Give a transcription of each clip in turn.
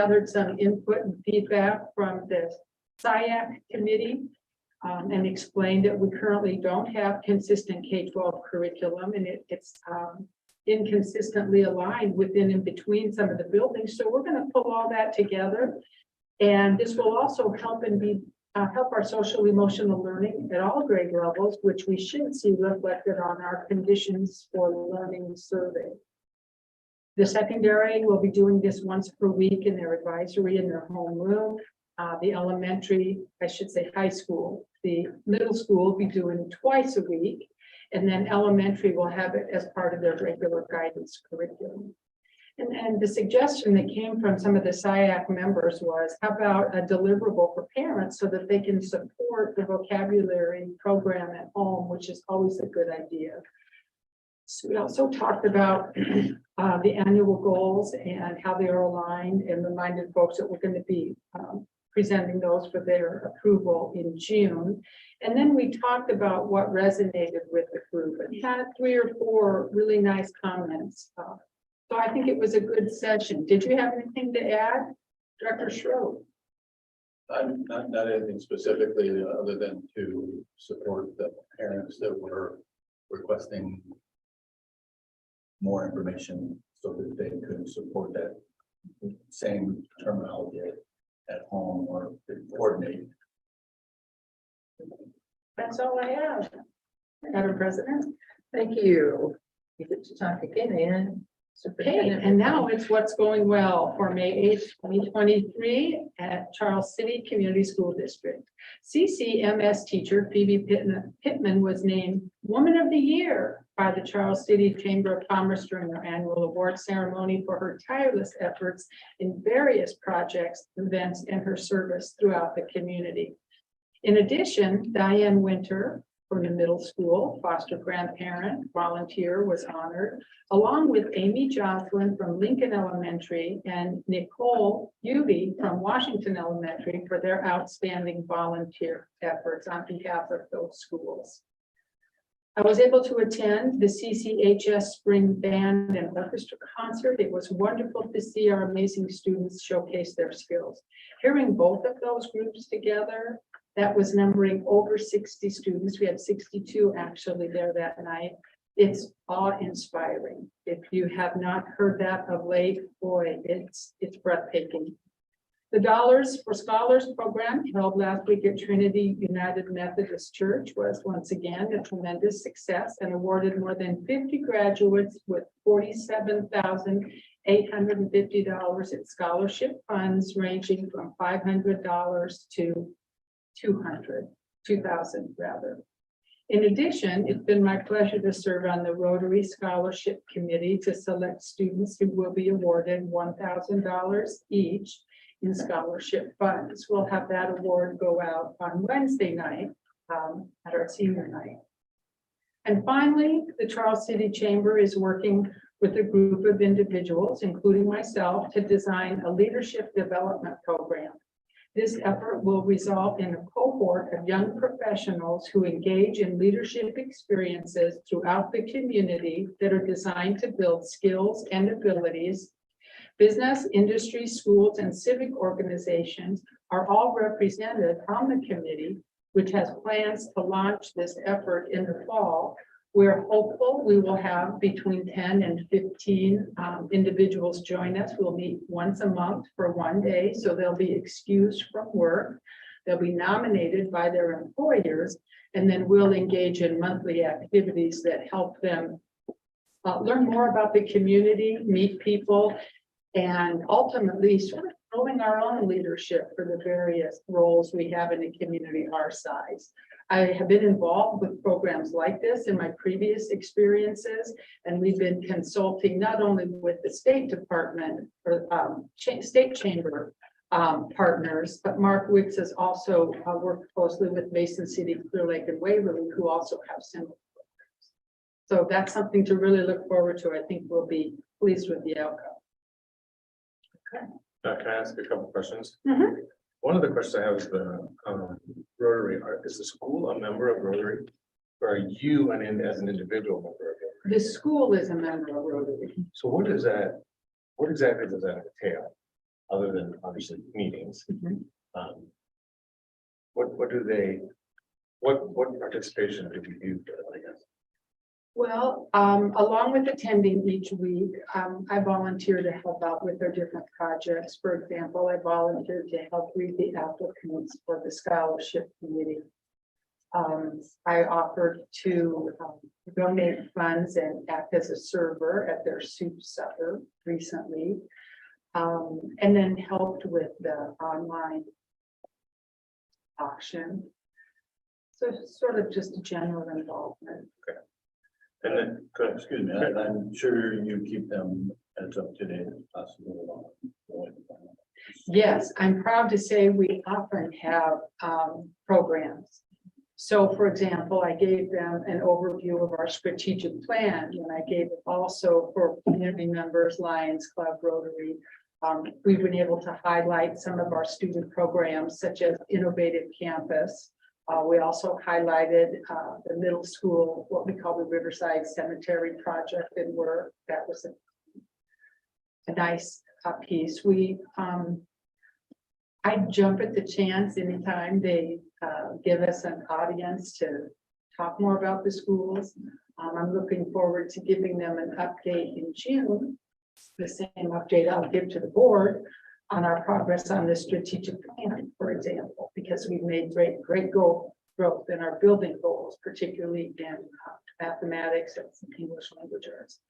gathered some input and feedback from the SIAC committee and explained that we currently don't have consistent K-12 curriculum, and it's inconsistently aligned within and between some of the buildings. So we're going to pull all that together, and this will also help help our social emotional learning at all grade levels, which we should see reflected on our conditions for learning survey. The secondary will be doing this once per week in their advisory in their homeroom. The elementary, I should say high school, the middle school will be doing twice a week, and then elementary will have it as part of their regular guidance curriculum. And the suggestion that came from some of the SIAC members was, how about a deliverable for parents so that they can support the vocabulary program at home, which is always a good idea. So we also talked about the annual goals and how they are aligned, and reminded folks that we're going to be presenting those for their approval in June. And then we talked about what resonated with the group and had 3 or 4 really nice comments. So I think it was a good session. Did you have anything to add, Director Schroed? Not anything specifically other than to support the parents that were requesting more information so that they could support that same terminology at home or coordinate. That's all I have, Madam President. Thank you. You get to talk again, Ann. Okay, and now it's what's going well for May 8th, 2023 at Charles City Community School District. CCMS teacher Phoebe Pittman was named Woman of the Year by the Charles City Chamber of Commerce during their annual award ceremony for her tireless efforts in various projects, events, and her service throughout the community. In addition, Diane Winter from the middle school, foster grandparent, volunteer, was honored, along with Amy Jocelyn from Lincoln Elementary and Nicole Uby from Washington Elementary for their outstanding volunteer efforts on behalf of those schools. I was able to attend the CCHS Spring Band and Orchestra concert. It was wonderful to see our amazing students showcase their skills. Hearing both of those groups together, that was numbering over 60 students. We had 62 actually there that night. It's awe-inspiring. If you have not heard that of late, boy, it's breathtaking. The Dollars for Scholars program held last week at Trinity United Methodist Church was once again a tremendous success and awarded more than 50 graduates with $47,850 in scholarship funds, ranging from $500 to $2,000 rather. In addition, it's been my pleasure to serve on the Rotary Scholarship Committee to select students who will be awarded $1,000 each in scholarship funds. We'll have that award go out on Wednesday night at our senior night. And finally, the Charles City Chamber is working with a group of individuals, including myself, to design a leadership development program. This effort will result in a cohort of young professionals who engage in leadership experiences throughout the community that are designed to build skills and abilities. Business, industry, schools, and civic organizations are all represented on the committee, which has plans to launch this effort in the fall. We're hopeful we will have between 10 and 15 individuals join us. We'll meet once a month for 1 day, so they'll be excused from work. They'll be nominated by their employers, and then we'll engage in monthly activities that help them learn more about the community, meet people, and ultimately sort of growing our own leadership for the various roles we have in a community our size. I have been involved with programs like this in my previous experiences, and we've been consulting not only with the State Department or State Chamber partners, but Mark Wicks has also worked closely with Mason City, Clear Lake, and Waverly, who also have similar programs. So that's something to really look forward to. I think we'll be pleased with the outcome. Okay. Can I ask a couple of questions? Mm-hmm. One of the questions I have is the Rotary. Is the school a member of Rotary? Or are you as an individual member of Rotary? The school is a member of Rotary. So what is that? What exactly does that entail? other than obviously meetings. Mhm. What do they, what participation do we do, I guess? Well, along with attending each week, I volunteer to help out with their different projects. For example, I volunteered to help read the applicants for the scholarship committee. I offered to donate funds and act as a server at their soup supper recently. And then helped with the online auction. So it's sort of just a general involvement. And then, go ahead. Excuse me, I'm sure you keep them as up to date as possible. Yes, I'm proud to say we often have programs. So for example, I gave them an overview of our strategic plan, and I gave it also for community members, Lions Club, Rotary. We've been able to highlight some of our student programs such as Innovative Campus. We also highlighted the middle school, what we call the Riverside Cemetery Project, and that was a nice piece. I jump at the chance anytime they give us an audience to talk more about the schools. I'm looking forward to giving them an update in June, the same update I'll give to the board on our progress on the strategic plan, for example, because we've made great growth in our building goals, particularly in mathematics and English language arts.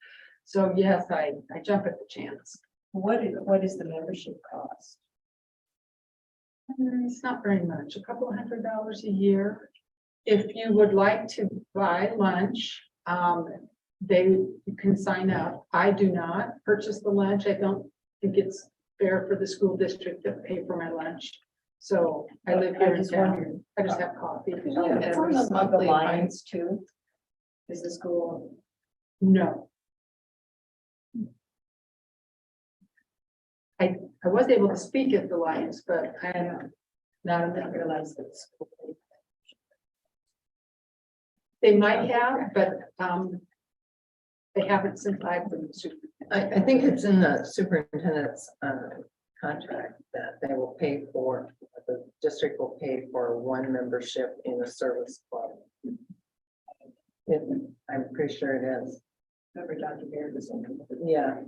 So yes, I jump at the chance. What is the membership cost? It's not very much, a couple $100 a year. If you would like to buy lunch, you can sign up. I do not purchase the lunch. I don't think it's fair for the school district to pay for my lunch. So I live here in town. I just have coffee. It's on the monthly lines too. Is the school? No. I was able to speak at the Lions, but I am not a member. Realize that school. They might have, but they haven't since I've been the superintendent. I think it's in the superintendent's contract that they will pay for, the district will pay for one membership in a service club. I'm pretty sure it is. Remember Dr. Beard was in it. Yeah.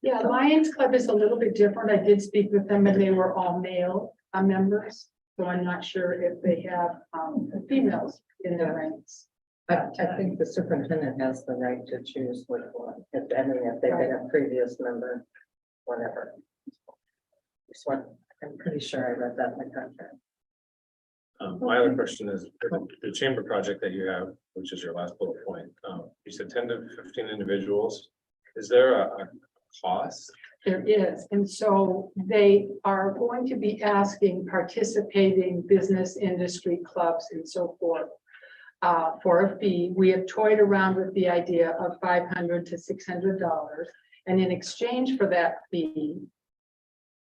Yeah, Lions Club is a little bit different. I did speak with them and they were all male members. So I'm not sure if they have females in their ranks. I think the superintendent has the right to choose which one, if any, if they've been a previous member, whatever. This one, I'm pretty sure I read that in the contract. My other question is, the chamber project that you have, which is your last bullet point, you said 10 to 15 individuals. Is there a cost? There is, and so they are going to be asking participating business industry clubs and so forth for a fee. We have toyed around with the idea of $500 to $600, and in exchange for that fee,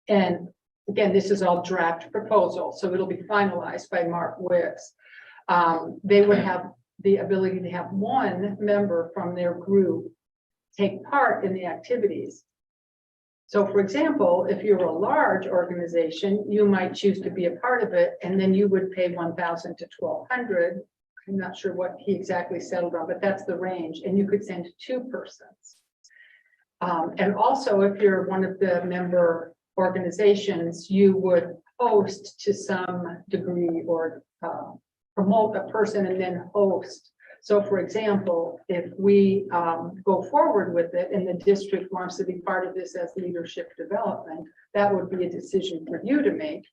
and again, this is all draft proposal, so it'll be finalized by Mark Wicks. They would have the ability to have one member from their group take part in the activities. So for example, if you're a large organization, you might choose to be a part of it, and then you would pay $1,000 to $1,200. I'm not sure what he exactly settled on, but that's the range, and you could send 2 persons. And also, if you're one of the member organizations, you would host to some degree or promote a person and then host. So for example, if we go forward with it and the district wants to be part of this as leadership development, that would be a decision for you to make.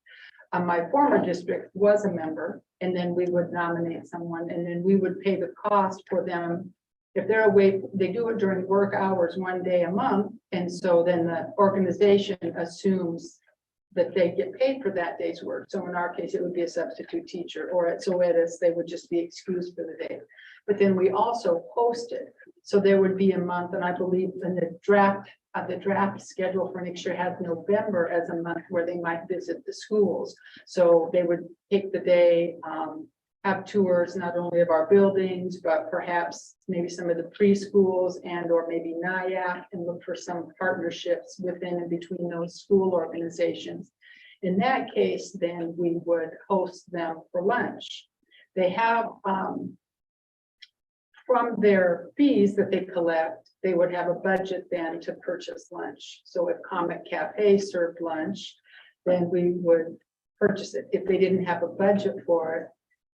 My former district was a member, and then we would nominate someone, and then we would pay the cost for them. If they're away, they do it during work hours 1 day a month, and so then the organization assumes that they get paid for that day's work. So in our case, it would be a substitute teacher, or at Zoetis, they would just be excused for the day. But then we also host it. So there would be a month, and I believe in the draft schedule for next year has November as a month where they might visit the schools. So they would take the day have tours not only of our buildings, but perhaps maybe some of the preschools and or maybe NIAC, and look for some partnerships within and between those school organizations. In that case, then we would host them for lunch. They have, from their fees that they collect, they would have a budget then to purchase lunch. So if Comet Cafe served lunch, then we would purchase it. If they didn't have a budget for it,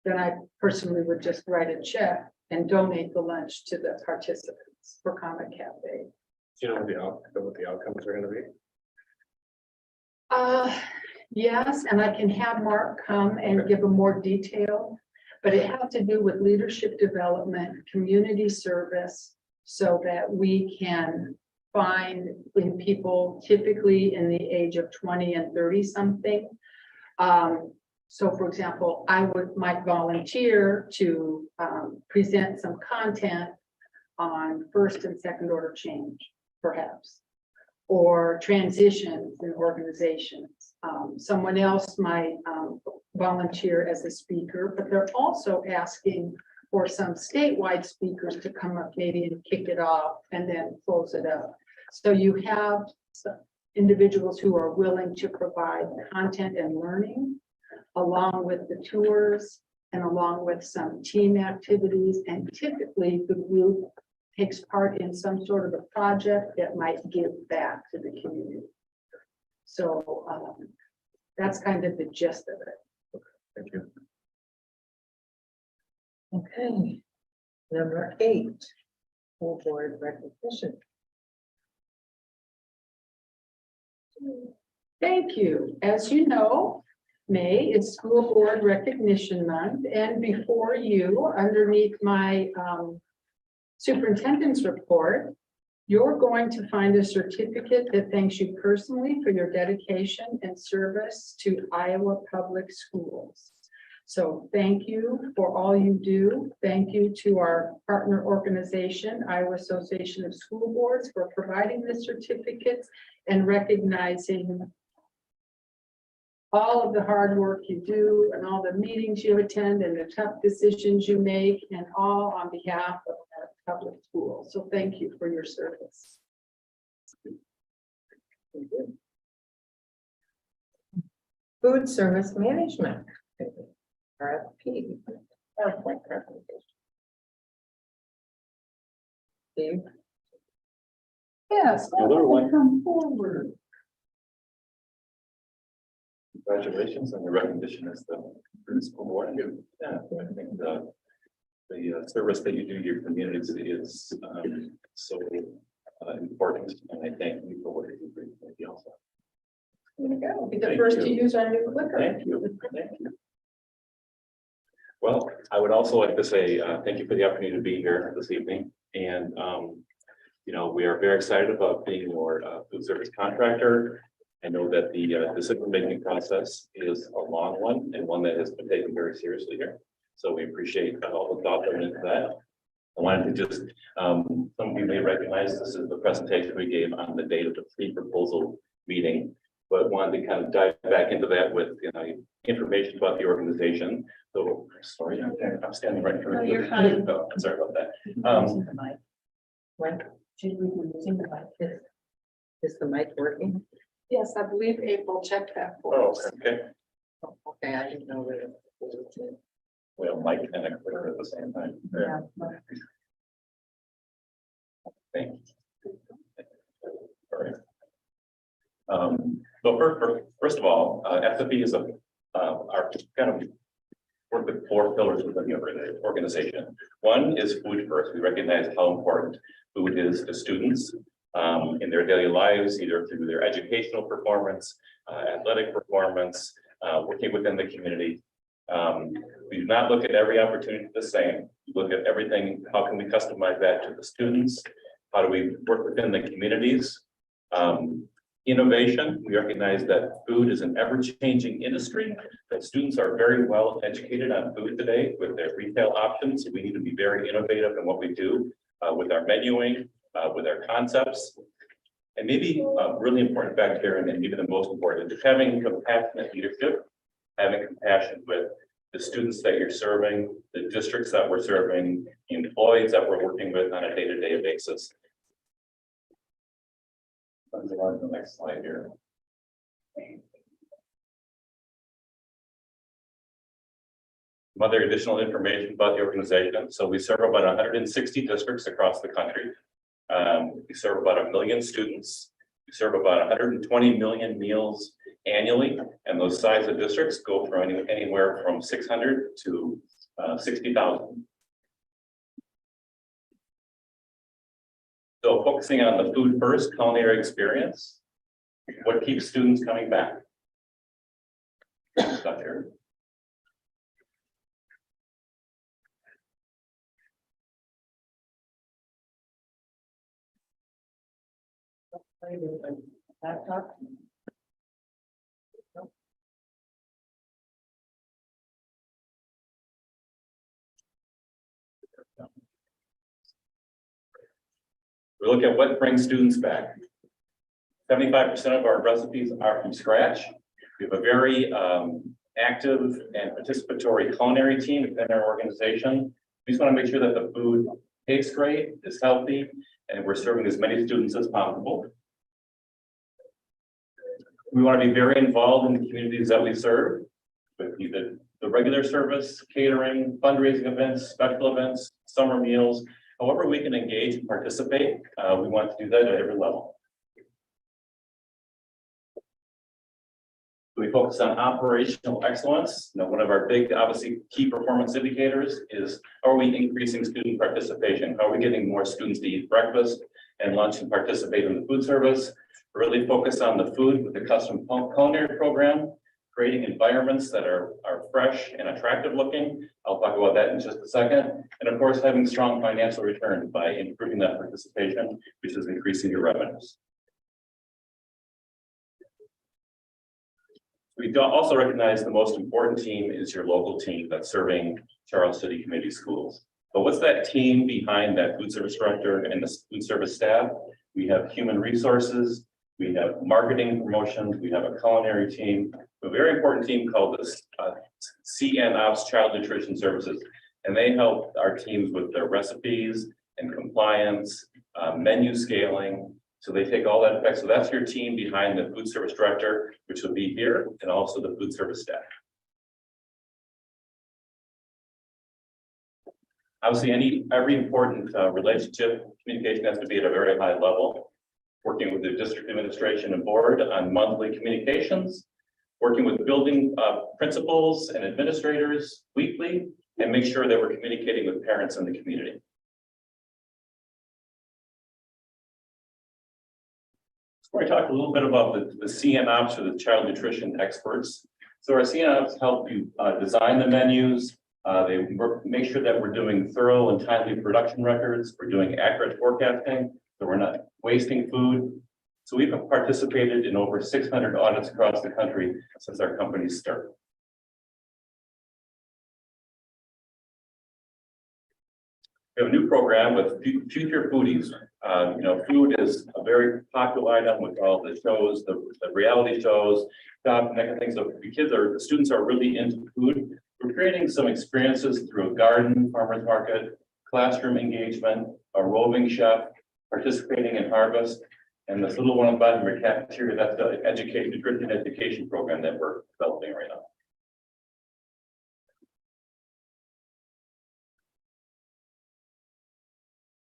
then I personally would just write a check and donate the lunch to the participants for Comet Cafe. Do you know what the outcomes are gonna be? Yes, and I can have Mark come and give a more detail, but it has to do with leadership development, community service, so that we can find in people typically in the age of 20 and 30 something. So for example, I might volunteer to present some content on first and second order change, perhaps, or transitions in organizations. Someone else might volunteer as a speaker, but they're also asking for some statewide speakers to come up maybe and kick it off and then close it up. So you have some individuals who are willing to provide content and learning along with the tours and along with some team activities. And typically the group takes part in some sort of a project that might give back to the community. So that's kind of the gist of it. Thank you. Okay. Number 8, full board recognition. Thank you. As you know, May is School Board Recognition Month, and before you, underneath my superintendent's report, you're going to find a certificate that thanks you personally for your dedication and service to Iowa Public Schools. So thank you for all you do. Thank you to our partner organization, Iowa Association of School Boards, for providing this certificates and recognizing all of the hard work you do and all the meetings you attend and the tough decisions you make, and all on behalf of our public schools. So thank you for your service. Food service management. RFP. PowerPoint presentation. Steve? Yes, Hello, everyone. come forward. Congratulations on the recognition as the school board. Yeah, I think the service that you do to your communities is so important, and I thank you for what you do. Thank you also. There you go. Be the Thank first you. to use our new clicker. Thank you. Thank you. Well, I would also like to say thank you for the opportunity to be here this evening, and you know, we are very excited about being your food service contractor. I know that the decision-making process is a long one and one that has been taken very seriously here. So we appreciate all the thought that went into that. I wanted to just, some of you may recognize this is the presentation we gave on the date of the pre-proposal meeting, but wanted to kind of dive back into that with, you know, information about the organization. So, sorry, I'm standing right in front of you. No, you're fine. Oh, I'm sorry about that. When? Is the mic working? Yes, I believe April checked that for Oh, us. okay. Oh, okay, I didn't know that. It was- We have mic and a clicker at the same time. Yeah. Thank you. All right. So first of all, FFB is our kind of work with 4 pillars within the organization. One is food first. We recognize how important food is to students in their daily lives, either through their educational performance, athletic performance, working within the community. We do not look at every opportunity the same. We look at everything, how can we customize that to the students? How do we work within the communities? Innovation, we recognize that food is an ever-changing industry, that students are very well educated on food today with their retail options. So we need to be very innovative in what we do with our menuing, with our concepts. And maybe a really important fact here, and maybe the most important, is having compassionate leadership, having compassion with the students that you're serving, the districts that we're serving, the employees that we're working with on a day-to-day basis. Let's go on to the next slide here. Some other additional information about the organization. So we serve about 160 districts across the country. We serve about 1 million students. We serve about 120 million meals annually, and those size of districts go from anywhere from 600 to 60,000. So focusing on the food first culinary experience, what keeps students coming back? Got here. Laptop? We look at what brings students back. 75% of our recipes are from scratch. We have a very active and participatory culinary team within our organization. We just want to make sure that the food tastes great, is healthy, and we're serving as many students as possible. We want to be very involved in the communities that we serve, with either the regular service, catering, fundraising events, special events, summer meals. However we can engage and participate, we want to do that at every level. We focus on operational excellence. Now, one of our big, obviously, key performance indicators is, are we increasing student participation? How are we getting more students to eat breakfast and lunch and participate in the food service? Really focus on the food with the custom culinary program, creating environments that are fresh and attractive looking. I'll talk about that in just a second. And of course, having strong financial return by improving that participation, which is increasing your revenues. We also recognize the most important team is your local team that's serving Charles City Community Schools. But what's that team behind that food service director and the food service staff? We have human resources, we have marketing promotions, we have a culinary team, a very important team called the CNOps Child Nutrition Services. And they help our teams with their recipes and compliance, menu scaling. So they take all that effect. So that's your team behind the food service director, which will be here, and also the food service staff. Obviously, every important relationship communication has to be at a very high level. Working with the district administration and board on monthly communications, working with building principals and administrators weekly, and make sure that we're communicating with parents in the community. I talked a little bit about the CNOps, or the child nutrition experts. So our CNOps help you design the menus. They make sure that we're doing thorough and timely production records. We're doing accurate forecasting, so we're not wasting food. So we've participated in over 600 audits across the country since our company's start. We have a new program with Future Foodies. Food is a very popular item with all the shows, the reality shows, that kind of thing. So the students are really into food. We're creating some experiences through a garden, farmer's market, classroom engagement, a roving chef, participating in harvest, and this little one on the bottom of your cafeteria, that's the nutrition education program that we're developing right now.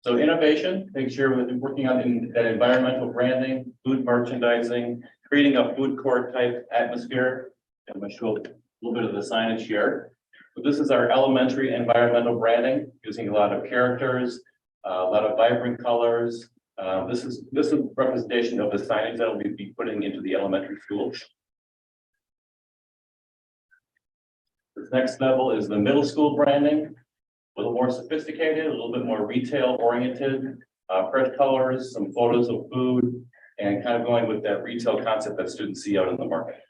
So innovation, make sure we're working on that environmental branding, food merchandising, creating a food court type atmosphere. I'm going to show a little bit of the signage here. But this is our elementary environmental branding, using a lot of characters, a lot of vibrant colors. This is representation of the signage that we'll be putting into the elementary schools. This next level is the middle school branding. A little more sophisticated, a little bit more retail oriented, fresh colors, some photos of food, and kind of going with that retail concept that students see out in the market.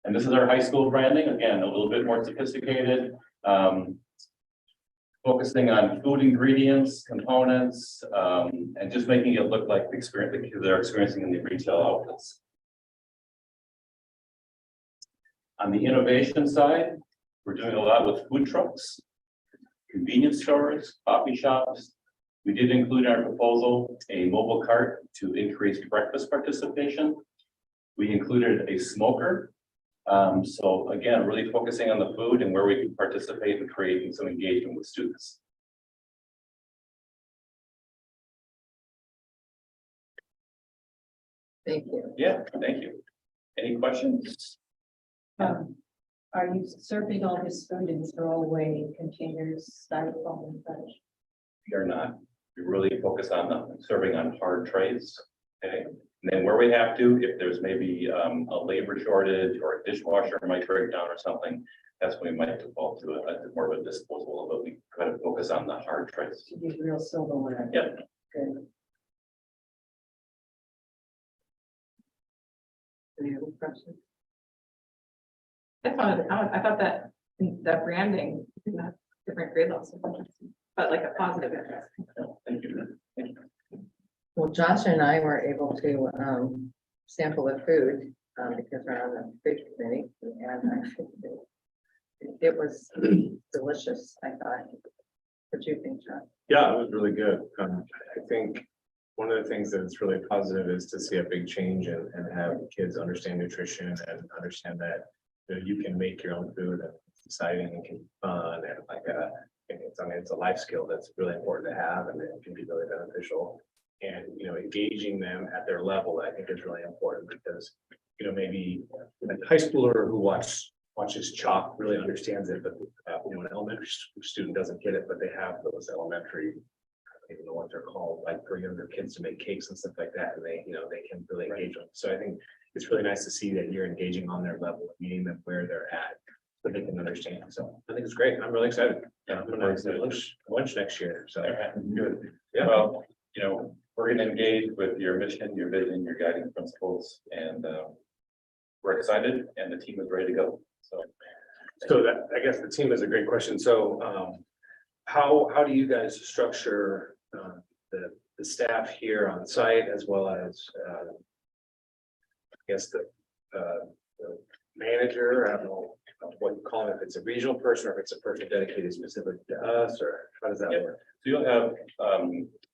And this is our high school branding, again, a little bit more sophisticated, focusing on food ingredients, components, and just making it look like the experience the kids are experiencing in the retail outlets. On the innovation side, we're doing a lot with food trucks, convenience stores, coffee shops. We did include in our proposal a mobile cart to increase breakfast participation. We included a smoker. So again, really focusing on the food and where we can participate in creating some engagement with students. Thank you. Yeah, thank you. Any questions? Are you serving all this food in throwaway containers, styrofoam and such? We are not. We really focus on the serving on hard trays. Okay. And then where we have to, if there's maybe a labor shortage or a dishwasher might break down or something, that's when we might default to a more of a disposal, but we try to focus on the hard trays. To use real silverware? Yep. Good. Any other questions? I thought that branding, different grade levels, but like a positive interest. Thank you. Thank you. Well, Josh and I were able to sample the food because we're on the food committee, and it was delicious, I thought. What do you think, Josh? Yeah, it was really good. I think one of the things that's really positive is to see a big change and have kids understand nutrition and understand that you can make your own food and it's exciting and can be fun and it's a life skill that's really important to have and it can be really beneficial. And engaging them at their level, I think is really important because maybe a high schooler who watches chalk really understands it, but an elementary student doesn't get it, but they have those elementary, even the ones they're called, like for younger kids to make cakes and stuff like that, and they can really engage them. So I think it's really nice to see that you're engaging on their level, meeting them where they're at, so they can understand. So I think it's great. I'm really excited. I'm gonna do lunch next year. So Good. yeah. Well, we're going to engage with your mission, your vision, your guiding principles, and we're excited and the team is ready to go. So that, I guess the team is a great question. So how do you guys structure the staff here on site as well as I guess the manager? I don't know what you call it, if it's a regional person or if it's a person dedicated specifically to us, or how does that work? So you'll have,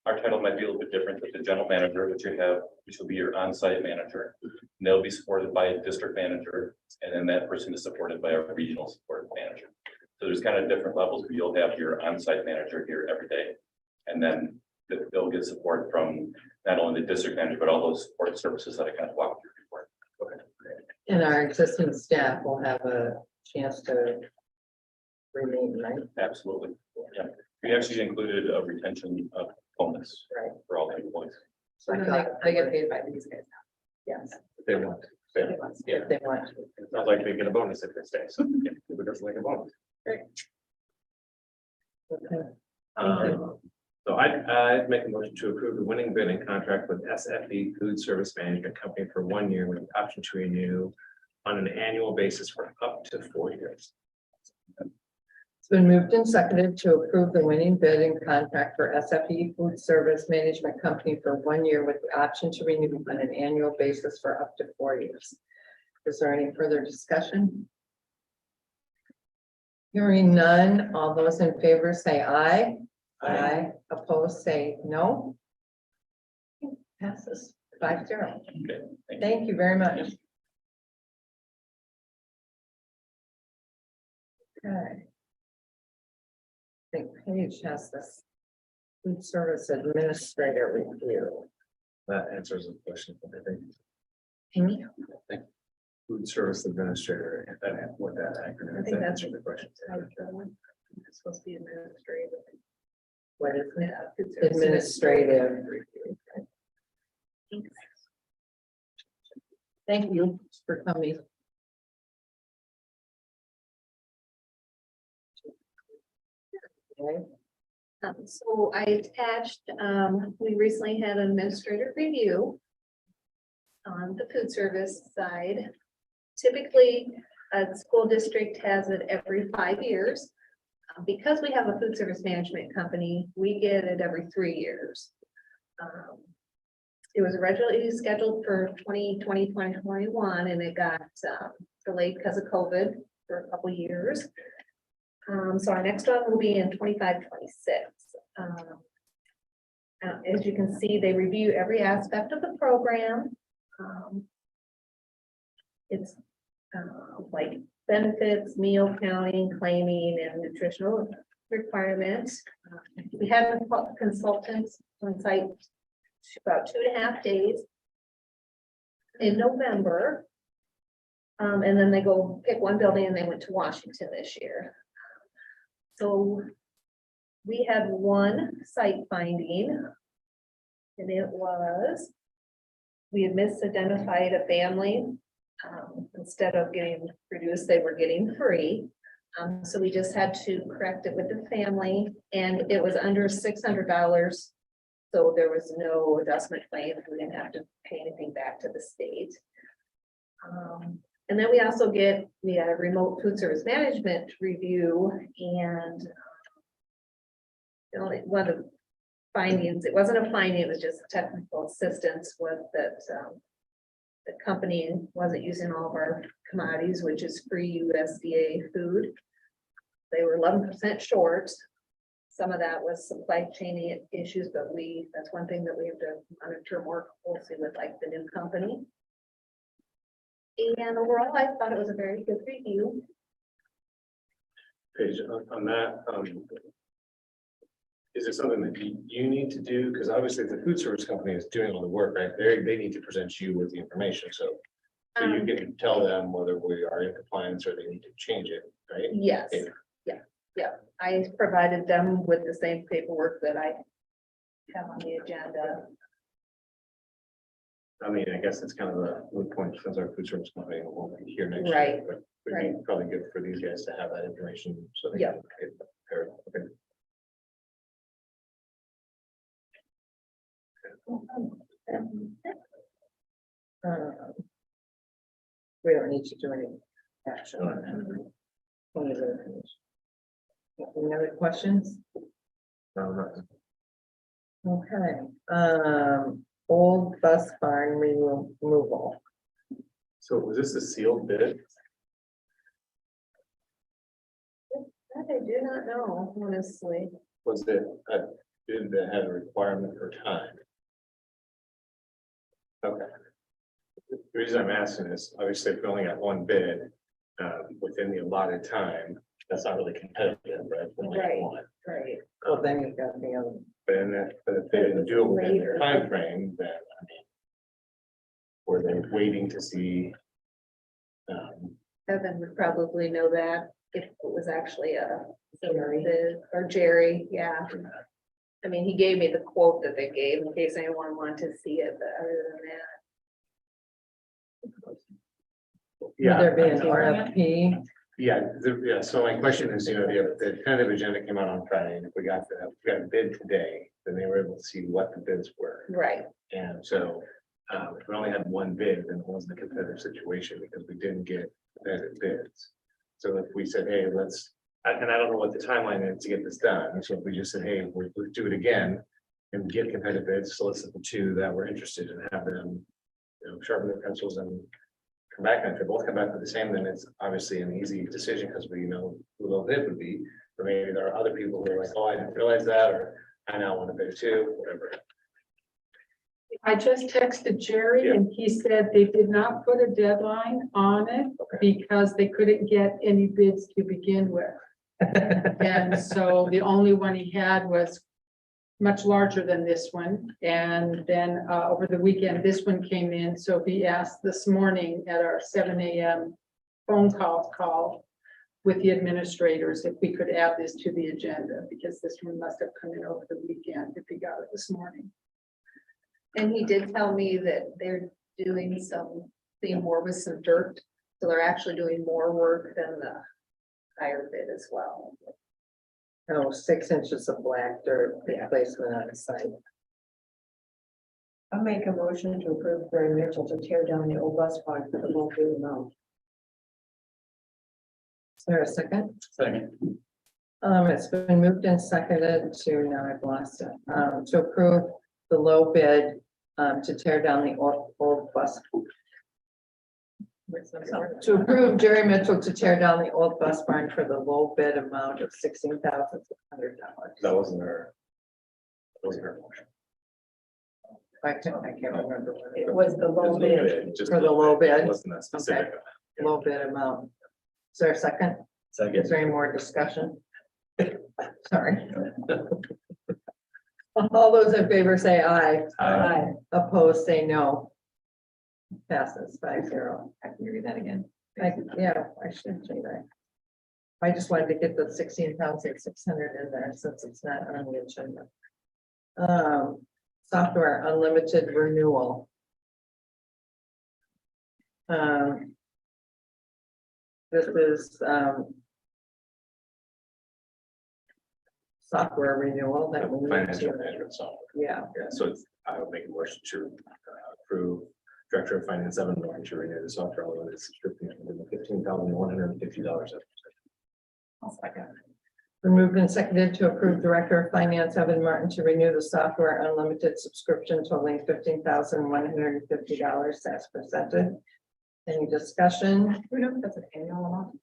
our title might be a little bit different, but the general manager, which will be your on-site manager. And they'll be supported by a district manager, and then that person is supported by a regional support manager. So there's kind of different levels, but you'll have your on-site manager here every day. And then they'll get support from not only the district manager, but all those support services that I kind of walked through before. Okay. And our existing staff will have a chance to remain, right? Absolutely. Yeah. We actually included a retention of bonus Right. for all the employees. So I And thought, they get paid by these guys yes, If they want. now. if they want to. It's not like they get a bonus if they stay. So who doesn't like a bonus? Okay. So I'd make a motion to approve the winning bid and contract with SFE Food Service Management Company for 1 year with the option to renew on an annual basis for up to 4 years. It's been moved and seconded to approve the winning bid and contract for SFE Food Service Management Company for 1 year with the option to renew on an annual basis for up to 4 years. Is there any further discussion? Hearing none, all those in favor say aye. Aye. Opposed, say no. Passes 5-0. Okay. Thank you very much. Okay. I think Paige has this food service administrator review. That answers the question, I think. Hmm? Food service administrator, if that, what that acronym is, think that that's- answers the question. It's supposed to be administrative. What is it? Yeah, food service Administrative. Thanks. Thank you for coming. Okay. So I attached, we recently had an administrative review on the food service side. Typically, a school district has it every 5 years. Because we have a food service management company, we get it every 3 years. It was originally scheduled for 2020, 2021, and it got delayed because of COVID for a couple years. So our next one will be in 25-26. As you can see, they review every aspect of the program. It's like benefits, meal counting, claiming, and nutritional requirements. We had consultants on site about 2.5 days in November. And then they go pick one building and they went to Washington this year. So we had one site finding. And it was, we had misidentified a family. Instead of getting reduced, they were getting free. So we just had to correct it with the family, and it was under $600. So there was no adjustment claim. We didn't have to pay anything back to the state. And then we also get the remote food service management review, and the only one of the findings, it wasn't a finding, it was just technical assistance, was that the company wasn't using all of our commodities, which is free USDA food. They were 11% short. Some of that was supply chain issues, but that's one thing that we have to monitor more closely with, like the new company. And overall, I thought it was a very good review. Paige, on that, is it something that you need to do? Because obviously the food service company is doing all the work, right? They need to present you with the information, so you can tell them whether we are in compliance or they need to change it, right? Yes, yeah. I provided them with the same paperwork that I have on the agenda. I mean, I guess it's kind of a good point since our food service company won't be here next Right, year, but it'd be probably good for these guys to have that information. So they Yeah. can get prepared. Okay. We don't need to do any action on that. Only the information. Any other questions? Okay, old bus barn removal. So was this a sealed bid? That I do not know, honestly. Was it a bid that had a requirement for time? Okay. The reason I'm asking is, obviously, if we only got one bid, within the allotted time, that's not really competitive, right? We only got Right. one. Right. Well, then you've got the other. But if they didn't do it within their Later. timeframe, then, I mean, were they waiting to see? Evan would probably know that if it was actually a or Jerry, yeah. I mean, he gave me the quote that they gave in case anyone wanted to see it, but other than that. Would there be an RFP? Yeah, so my question is, the tentative agenda came out on Friday, and if we got a bid today, then they were able to see what the bids were. Right, And so, if we only had one bid, then it wasn't a competitive situation because we didn't get competitive bids. So if we said, hey, and I don't know what the timeline is to get this done, so if we just said, hey, we'll do it again and get competitive bids, solicit the two that were interested and have them, sharpen their pencils and come back. And if they both come back with the same, then it's obviously an easy decision because we know who the bid would be. But maybe there are other people who are like, oh, I didn't realize that, or I now want to bid too, whatever. I just texted Jerry Yeah. and he said they did not put a deadline on it because they couldn't get any bids to begin with. And so the only one he had was much larger than this one. And then over the weekend, this one came in. So he asked this morning at our 7 a.m. phone call with the administrators if we could add this to the agenda, because this one must have come in over the weekend if he got it this morning. and he did tell me that they're doing something more with some dirt, so they're actually doing more work than the higher bid as well. Oh, 6 inches of black dirt replacement on the site. I'll make a motion to approve Barry Mitchell to tear down the old bus barn for the low bid amount. Is there a second? Second. It's been moved and seconded to, now I've lost it, to approve the low bid, to tear down the old bus. Where's To approve Jerry Mitchell to tear down the old bus barn for the low bid amount of $16,600. That wasn't her. That wasn't her motion. I can't remember. what It was the low Just bid. just For the low bid? It wasn't that specific. Low bid amount. Is there a second? Is there any more discussion? Sorry. All those in favor say aye. Aye. Opposed, say no. Passes 5-0. I can read that again. Yeah, I should say that. I just wanted to get the 16,600 in there since it's not on the agenda. Software unlimited renewal. This is software renewal that we need Financial to, management software. yeah. Yeah, so it's, I would make a motion to approve Director of Finance Evan Norton to renew the software limited subscription for $15,150. I'll second. Removed and seconded to approve Director of Finance Evan Martin to renew the software unlimited subscription totaling $15,150 as presented. Any discussion? Who knows if that's an annual amount?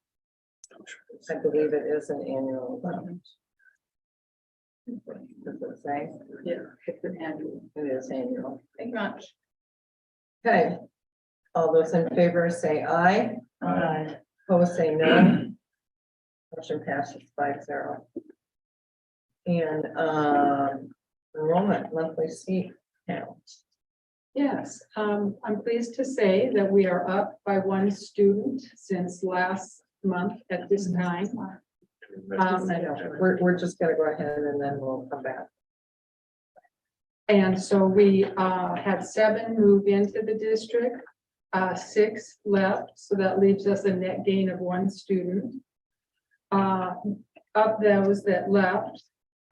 I believe it is an annual amount. Does it say? Yeah, it's an annual. It is annual. Thank you much. Okay. All those in favor say aye. Aye. Opposed say no. Motion passes 5-0. And enrollment monthly seat count. Yes, I'm pleased to say that we are up by one student since last month at this time. I know, we're just gonna go ahead and then we'll come back. And so we had 7 move into the district, 6 left, so that leaves us a net gain of 1 student. Of those that left,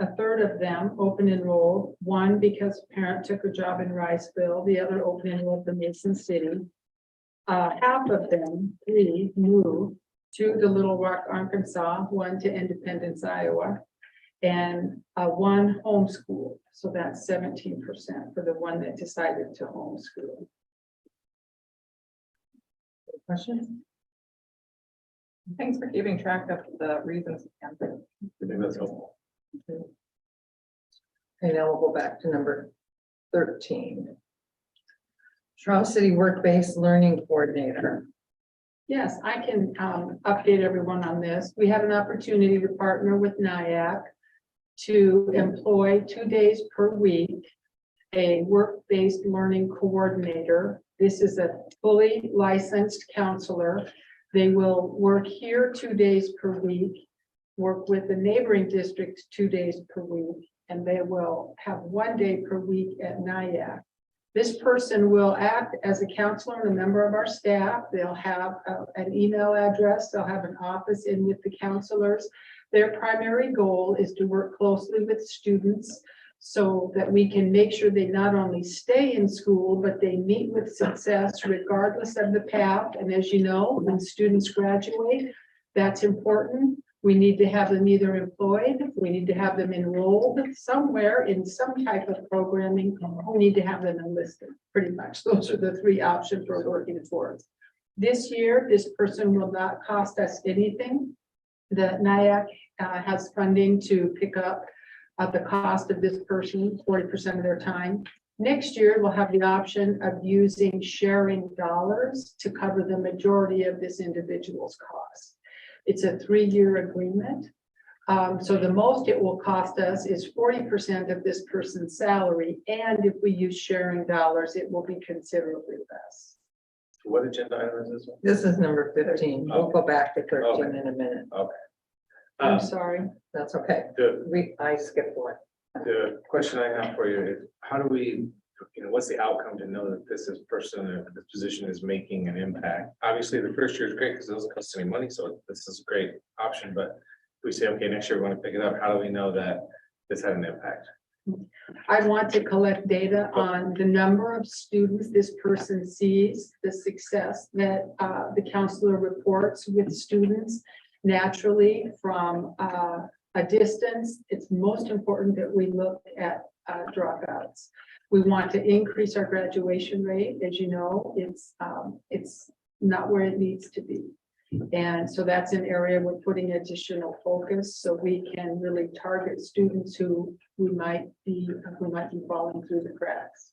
a third of them open enrolled, 1 because a parent took a job in Riceville, the other open enrolled in Mason City. Half of them, 3, moved to the Little Rock, Arkansas, 1 to Independence, Iowa, and 1 homeschool. So that's 17% for the one that decided to homeschool. Questions? Thanks for keeping track of the reasons. I think that's helpful. Okay, now we'll go back to number 13. Charles City Work-Based Learning Coordinator. Yes, I can update everyone on this. We have an opportunity to partner with NIAC to employ 2 days per week a work-based learning coordinator. This is a fully licensed counselor. They will work here 2 days per week, work with the neighboring district 2 days per week, and they will have 1 day per week at NIAC. This person will act as a counselor and a member of our staff. They'll have an email address. They'll have an office in with the counselors. Their primary goal is to work closely with students so that we can make sure they not only stay in school, but they meet with success regardless of the path. And as you know, when students graduate, that's important. We need to have them either employed, we need to have them enrolled somewhere in some type of programming, we need to have them enlisted, pretty much. Those are the 3 options we're working towards. This year, this person will not cost us anything. The NIAC has funding to pick up the cost of this person, 40% of their time. Next year, we'll have the option of using sharing dollars to cover the majority of this individual's costs. It's a 3-year agreement. So the most it will cost us is 40% of this person's salary. And if we use sharing dollars, it will be considerably less. What agenda item is this one? This is number 15. We'll go back to 13 in a minute. I'm sorry. That's okay. I skipped one. The question I have for you is, how do we, what's the outcome to know that this this position is making an impact? Obviously, the first year is great because it doesn't cost any money, so this is a great option, but if we say, okay, next year we're going to pick it up, how do we know that this had an impact? I want to collect data on the number of students this person sees, the success that the counselor reports with students naturally from a distance. It's most important that we look at dropouts. We want to increase our graduation rate. As you know, it's not where it needs to be. And so that's an area we're putting additional focus so we can really target students who might be falling through the cracks.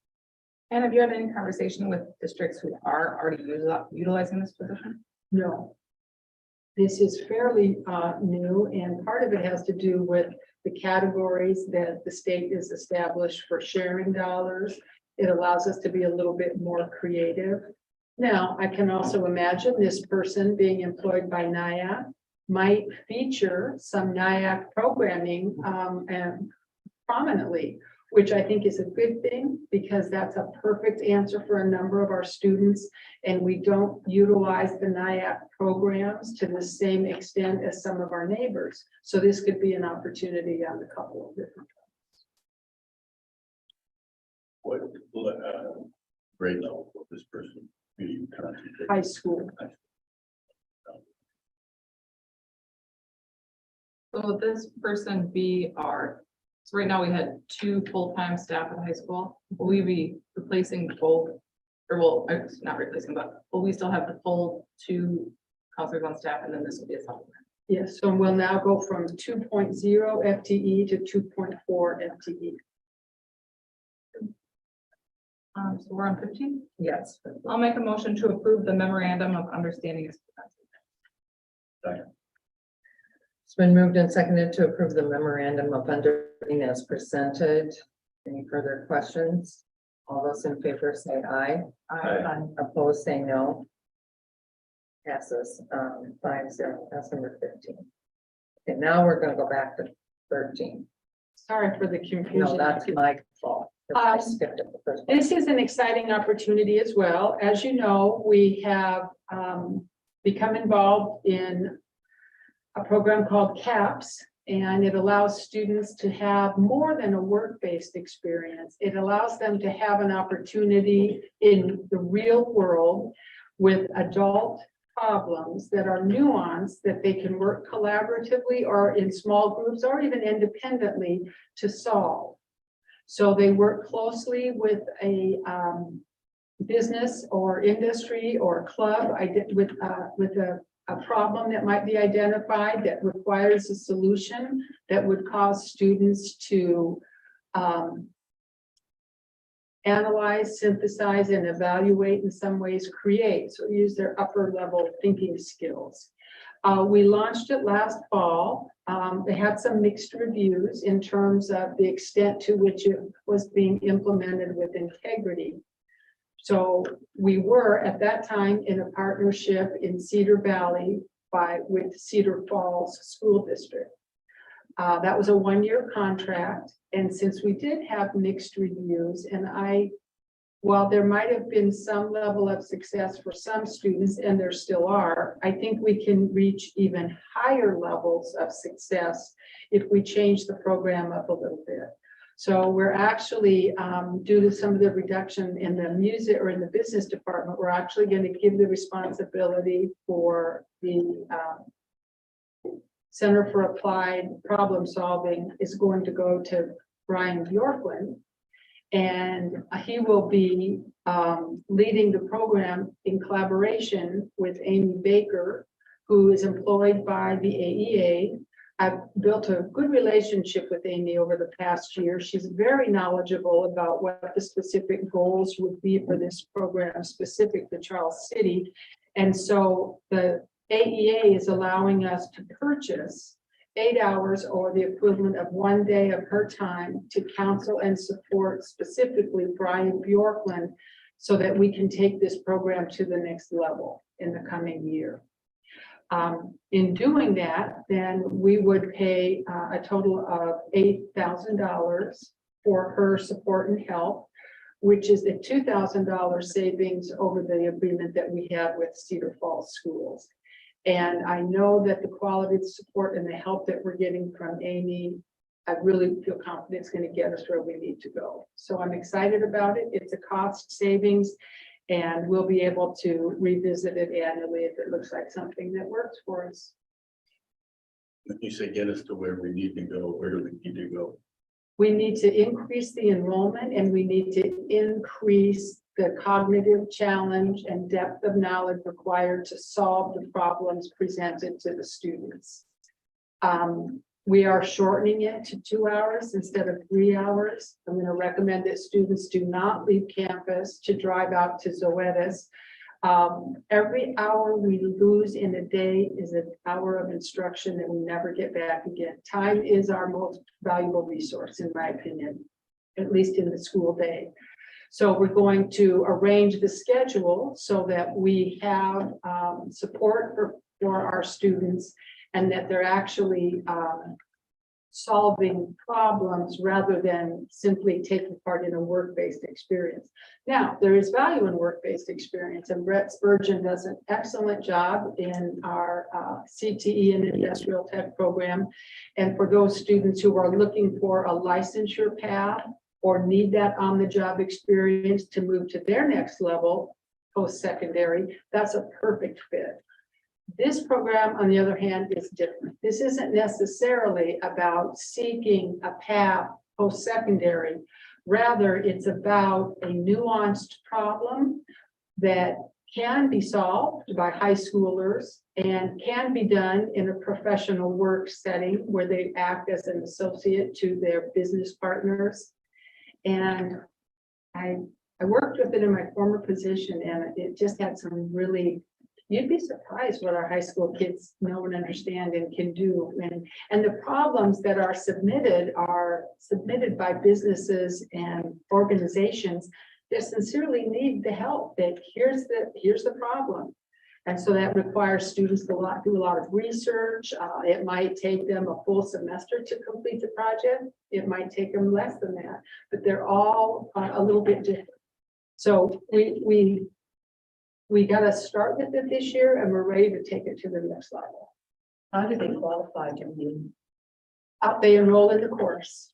And have you had any conversation with districts who are already utilizing this position? No. This is fairly new, and part of it has to do with the categories that the state is established for sharing dollars. It allows us to be a little bit more creative. Now, I can also imagine this person being employed by NIAC might feature some NIAC programming and prominently, which I think is a good thing because that's a perfect answer for a number of our students. And we don't utilize the NIAC programs to the same extent as some of our neighbors. So this could be an opportunity on a couple of different. What grade level will this person be currently? High school. So will this person be so right now we had 2 full-time staff at the high school. Will we be replacing both? Or not replacing, but will we still have the full 2 counselors on staff and then this will be a supplement? Yes, so we'll now go from 2.0 FTE to 2.4 FTE. So we're on 15. Yes. I'll make a motion to approve the memorandum of understanding. As presented. It's been moved and seconded to approve the memorandum of understanding as presented. Any further questions? All those in favor say aye. Aye. Opposed, say no. Passes 5-0. That's number 15. Okay, now we're going to go back to 13. Sorry for the confusion. No, that's my fault. I skipped it the first one. This is an exciting opportunity as well. As you know, we have become involved in a program called CAPS, and it allows students to have more than a work-based experience. It allows them to have an opportunity in the real world with adult problems that are nuanced, that they can work collaboratively or in small groups or even independently to solve. So they work closely with a business or industry or club with a problem that might be identified that requires a solution that would cause students to analyze, synthesize, and evaluate, in some ways create, so use their upper level thinking skills. We launched it last fall. They had some mixed reviews in terms of the extent to which it was being implemented with integrity. So we were at that time in a partnership in Cedar Valley with Cedar Falls School District. That was a 1-year contract. And since we did have mixed reviews, and while there might have been some level of success for some students, and there still are, I think we can reach even higher levels of success if we change the program up a little bit. So we're actually, due to some of the reduction in the music or in the business department, we're actually going to give the responsibility for the Center for Applied Problem Solving is going to go to Brian Bjorklund. And he will be leading the program in collaboration with Amy Baker, who is employed by the AEA. I've built a good relationship with Amy over the past year. She's very knowledgeable about what the specific goals would be for this program specific to Charles City. And so the AEA is allowing us to purchase 8 hours or the equivalent of 1 day of her time to counsel and support specifically Brian Bjorklund so that we can take this program to the next level in the coming year. In doing that, then we would pay a total of $8,000 for her support and help, which is a $2,000 savings over the agreement that we have with Cedar Falls Schools. And I know that the quality of the support and the help that we're getting from Amy, I really feel confident it's going to get us where we need to go. So I'm excited about it. It's a cost savings, and we'll be able to revisit it annually if it looks like something that works for us. When you say get us to where we need to go, where do we need to go? We need to increase the enrollment, and we need to increase the cognitive challenge and depth of knowledge required to solve the problems presented to the students. We are shortening it to 2 hours instead of 3 hours. I'm going to recommend that students do not leave campus to drive out to Zoetis. Every hour we lose in a day is an hour of instruction that we never get back again. Time is our most valuable resource, in my opinion, at least in the school day. So we're going to arrange the schedule so that we have support for our students and that they're actually solving problems rather than simply taking part in a work-based experience. Now, there is value in work-based experience, and Brett Spurgeon does an excellent job in our CTE and industrial tech program. And for those students who are looking for a licensure path or need that on-the-job experience to move to their next level post-secondary, that's a perfect fit. This program, on the other hand, is different. This isn't necessarily about seeking a path post-secondary. Rather, it's about a nuanced problem that can be solved by high schoolers and can be done in a professional work setting where they act as an associate to their business partners. And I worked with it in my former position, and it just had some really, you'd be surprised what our high school kids know and understand and can do. And the problems that are submitted by businesses and organizations that sincerely need the help. That here's the problem. And so that requires students to do a lot of research. It might take them a full semester to complete the project. It might take them less than that, but they're all a little bit different. So we got to start with it this year, and we're ready to take it to the next level. How do they qualify to be? They enroll in the course.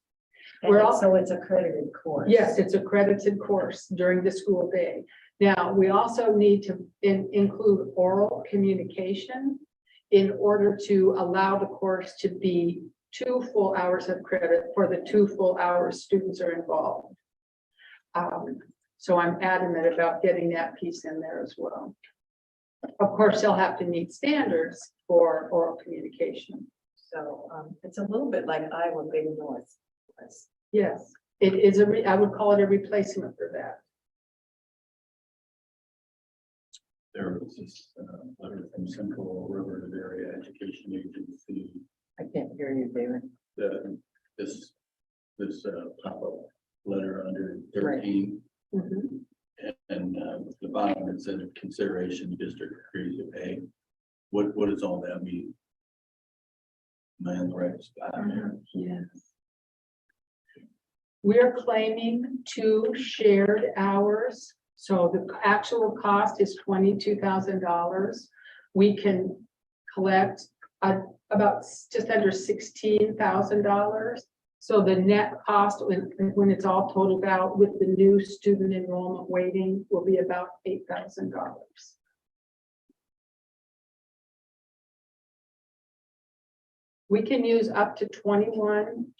So it's a credited course. Yes, it's a credited course during the school day. Now, we also need to include oral communication in order to allow the course to be 2 full hours of credit for the 2 full hours students are involved. So I'm adamant about getting that piece in there as well. Of course, they'll have to meet standards for oral communication. So it's a little bit like Iowa Big North. Yes, it is I would call it a replacement for that. There was this letter from Central River Area Education Agency. I can't hear you, David. This pop-up letter under 13. Mhm. And the bottom, it said consideration district agrees to pay. What does all that mean? Am I in the right spot there? Yes. We are claiming 2 shared hours. So the actual cost is $22,000. We can collect about just under $16,000. So the net cost when it's all totaled out with the new student enrollment weighting will be about $8,000. We can use up to 21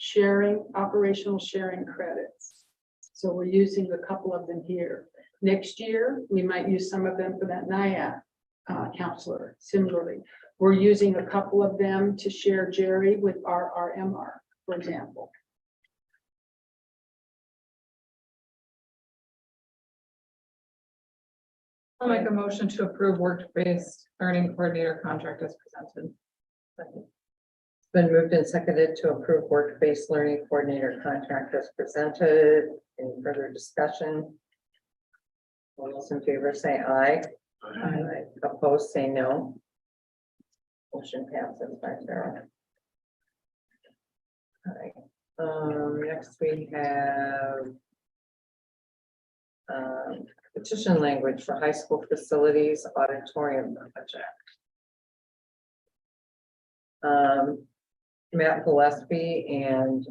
operational sharing credits. So we're using a couple of them here. Next year, we might use some of them for that NIAP counselor. Similarly, we're using a couple of them to share Jerry with our RMR, for example. I'll make a motion to approve work-based learning coordinator contract as presented. It's been moved and seconded to approve work-based learning coordinator contract as presented. Any further discussion? All those in favor say aye. Aye. Opposed, say no. Motion passes by 0. All right. Next we have petition language for high school facilities auditorium project. Matt Gillespie and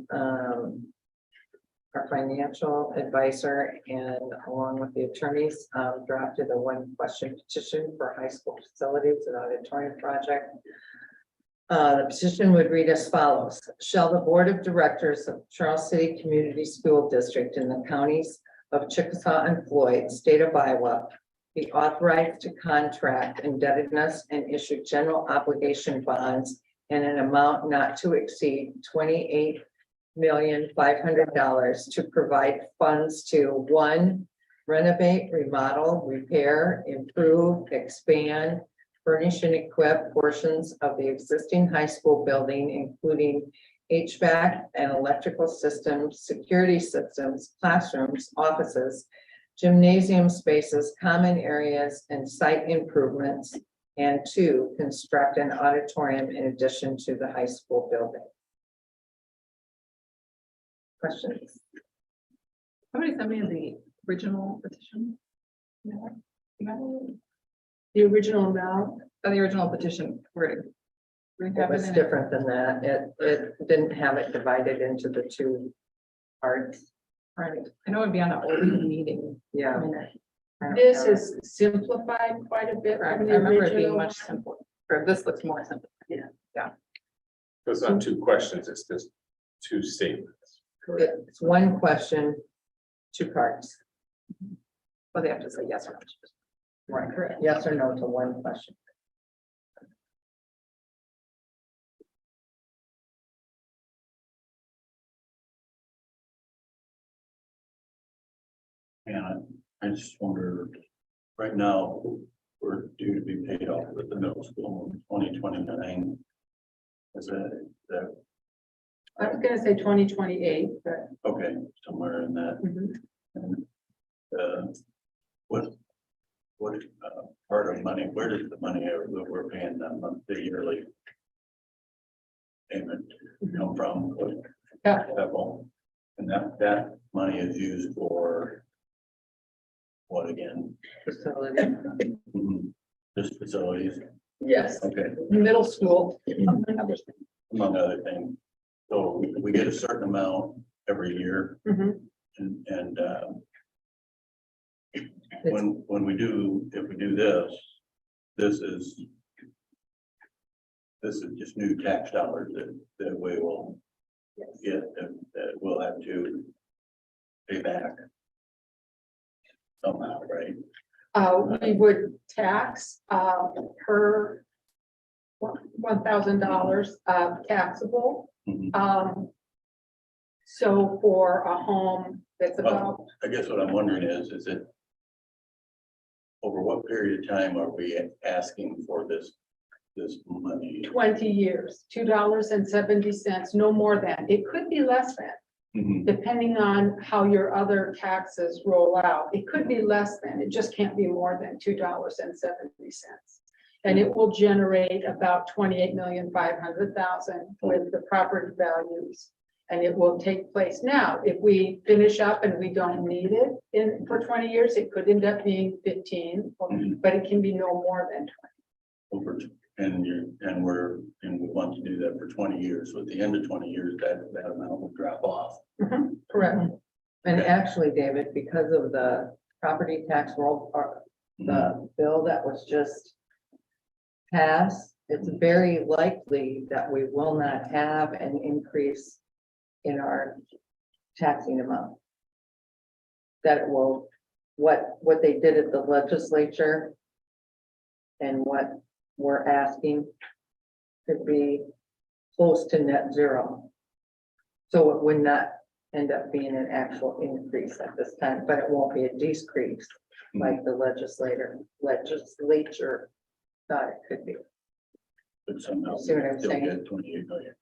our financial advisor, and along with the attorneys, drafted a 1-question petition for high school facilities and auditorium project. The petition would read as follows: shall the board of directors of Charles City Community School District in the counties of Chickasaw and Floyd, state of Iowa, be authorized to contract indebtedness and issue general obligation bonds in an amount not to exceed $28,500,000 to provide funds to: one, renovate, remodel, repair, improve, expand, furnish and equip portions of the existing high school building, including HVAC and electrical systems, security systems, classrooms, offices, gymnasium spaces, common areas, and site improvements. And two, construct an auditorium in addition to the high school building. Questions? Somebody sent me the original petition. Yeah. The original amount, The original petition wording. We It have was it in it. different than that. It didn't have it divided into the two parts. Right. I know it'd be on the old meeting. Yeah. minute. this is simplified quite a bit Correct. from I the remember it being original. much simpler, or this looks more simple. So it's not two questions, it's just two statements. It's one question, two parts. But they have to say yes or no. Right, correct. Yes or no to one question. Yeah, I just wonder, right now, we're due to be paid off with the middle school in 2029. Is that, I was gonna say 2028, but okay, somewhere in that. And, what part of money, where does the money that we're paying that month, the yearly payment come from? Capital. And that money is used for what again? Facility. Just facilities, yes, okay, middle school. among other things. So we get a certain amount every year Mhm. and when we do, if we do this, this is just new tax dollars that we will get, that we'll have to pay back somehow, right? We would tax, per $1,000 taxable. Mhm. So for a home that's about, I guess what I'm wondering is it over what period of time are we asking for this money? 20 years, $2.70, no more than. It could be less than, Mhm. depending on how your other taxes roll out. It could be less than, it just can't be more than $2.70. And it will generate about 28,500,000 with the property values. And it will take place now. If we finish up and we don't need it for 20 years, it could end up being 15, but it can be no more than 20. And we want to do that for 20 years. So at the end of 20 years, that amount will drop off. Correct. And actually, David, because of the property tax roll, or the bill that was just passed, it's very likely that we will not have an increase in our taxing amount. That it will, what they did at the legislature and what we're asking could be close to net zero. So it would not end up being an actual increase at this time, but it won't be a decrease like the legislature thought it could be. But somehow See what I'm still saying? get $28 million.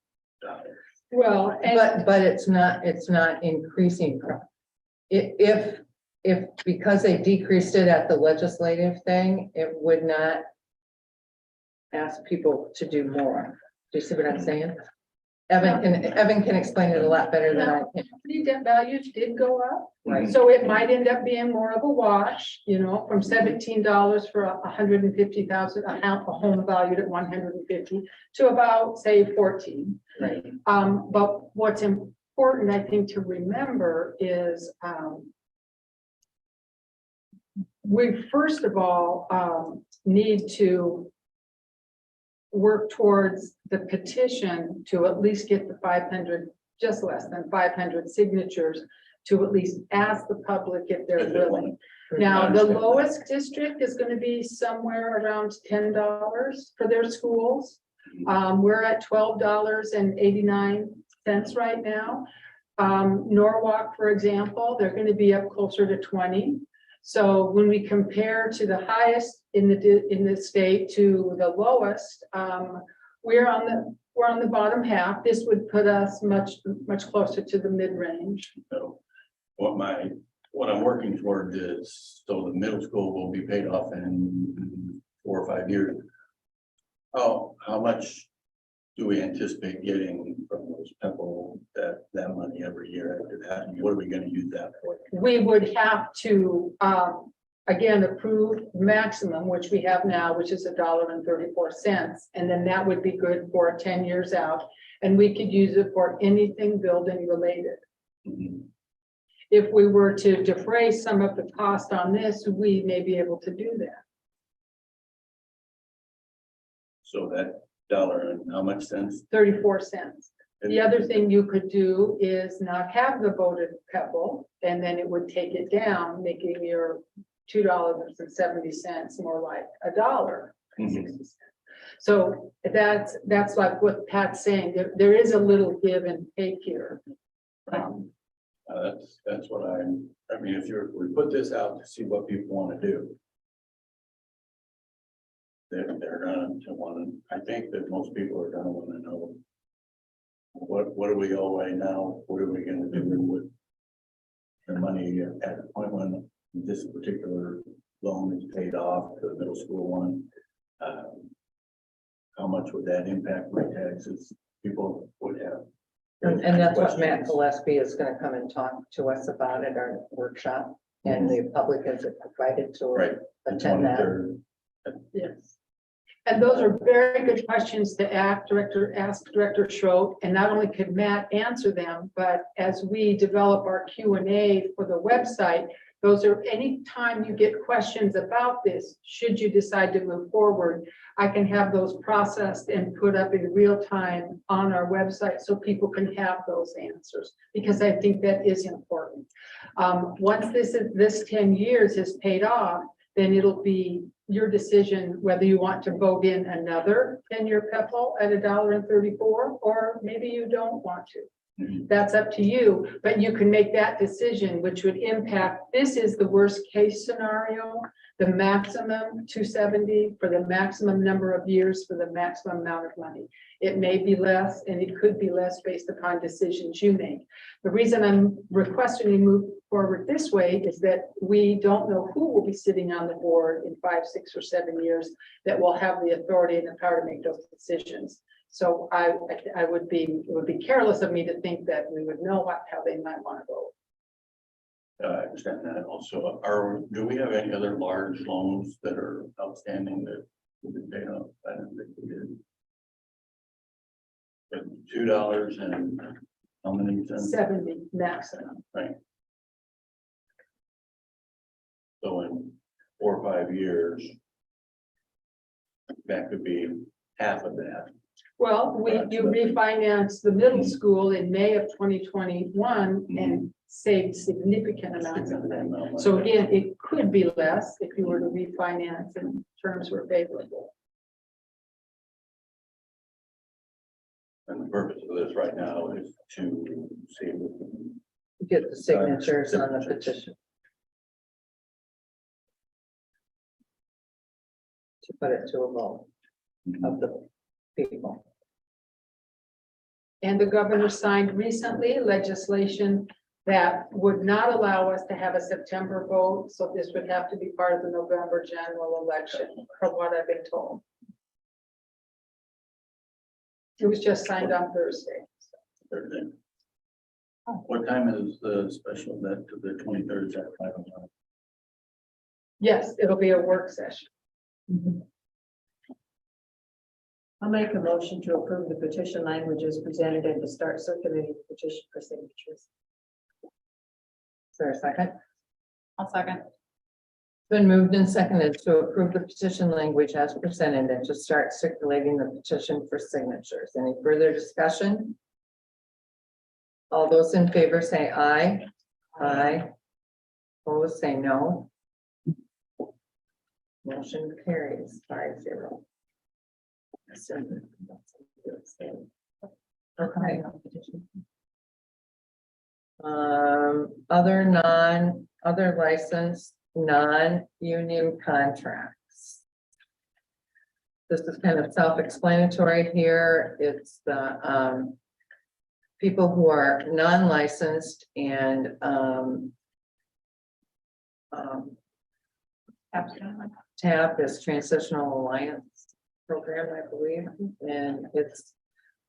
Well, and But it's not increasing. If because they decreased it at the legislative thing, it would not ask people to do more. Do you see what I'm saying? Evan can explain it a lot better than I can. property debt values did go up. Right. So it might end up being more of a wash, from $17 for 150,000, a home valued at 150 to about, say, 14. Right. But what's important, I think, to remember is, we first of all, need to work towards the petition to at least get the 500, just less than 500 signatures to at least ask the public if they're If they want. willing. Now, I the understand that. lowest district is gonna be somewhere around $10 for their schools. We're at $12.89 right now. Norwalk, for example, they're gonna be up closer to 20. So when we compare to the highest in the state to the lowest, we're on the bottom half. This would put us much closer to the mid-range. So what I'm working toward is, so the middle school will be paid off in 4 or 5 years. How much do we anticipate getting from those people that money every year after that? And what are we gonna use that for? We would have to, again, approve maximum, which we have now, which is $1.34. And then that would be good for 10 years out. And we could use it for anything building related. Mhm. If we were to defray some of the cost on this, we may be able to do that. So that dollar and how much cents? 34 cents. The other thing you could do is not have the voted pebble, and then it would take it down, making your $2.70 more like $1.60. So that's like what Pat's saying. There is a little give and take here. That's what I mean, if we put this out to see what people want to do. They're gonna want to, I think that most people are gonna want to know. What do we owe right now? What are we gonna do with the money at the point when this particular loan is paid off, the middle school one? How much would that impact my taxes? People would have. And that's what Matt questions. Gillespie is gonna come and talk to us about at our workshop, and the public is invited to Right. The attend that. 23rd. Yes. And those are very good questions to ask Director Schroet, and not only could Matt answer them, but as we develop our Q&A for the website, those are anytime you get questions about this, should you decide to move forward, I can have those processed and put up in real time on our website so people can have those answers, because I think that is important. Once this 10 years is paid off, then it'll be your decision whether you want to vote in another 10-year PEPAL at $1.34, or maybe you don't want to. That's up to you, but you can make that decision, which would impact, this is the worst case scenario, the maximum 270 for the maximum number of years for the maximum amount of money. It may be less, and it could be less based upon decisions you make. The reason I'm requesting we move forward this way is that we don't know who will be sitting on the board in 5, 6, or 7 years that will have the authority and the power to make those decisions. So it would be careless of me to think that we would know how they might want to vote. I understand that also. Do we have any other large loans that are outstanding that we can pay off? I don't think we did. But $2 and how many cents? 70 maximum. Right. So in 4 or 5 years, that could be half of that. Well, you refinance the middle school in May of 2021 and saved significant amounts of money. So again, it could be less if you were to refinance and terms were favorable. And the purpose of this right now is to see if we can Get the signatures on the petition. To put it to a vote of the people. And the governor signed recently legislation that would not allow us to have a September vote. So this would have to be part of the November general election, from what I've been told. It was just signed on Thursday. Thursday. What time is the special, that to the 23rd, is at 5 o'clock? Yes, it'll be a work session. I'll make a motion to approve the petition languages presented and to start circulating the petition for signatures. Is there a second? I'll second. It's been moved and seconded to approve the petition language as presented and to start circulating the petition for signatures. Any further discussion? All those in favor say aye. Aye. Opposed, say no. Motion carries 5-0. Okay. Other licensed, non-union contracts. This is kind of self-explanatory here. It's the, people who are non-licensed and, TAP is Transitional Alliance Program, I believe, and it's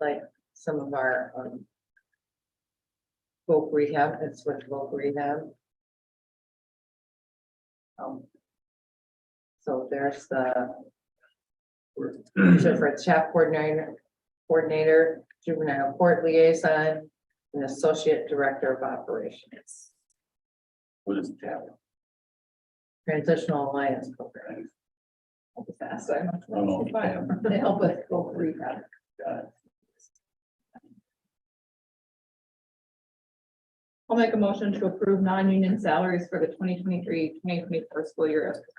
like some of our, voc rehab, it's with voc rehab. So there's the so for TAP coordinator, juvenile court liaison, and associate director of operations. What is that? Transitional Alliance Program. Fast, I don't know. Oh, They help us go rehab. I'll make a motion to approve non-union salaries for the 2023-2024 school year. as presented.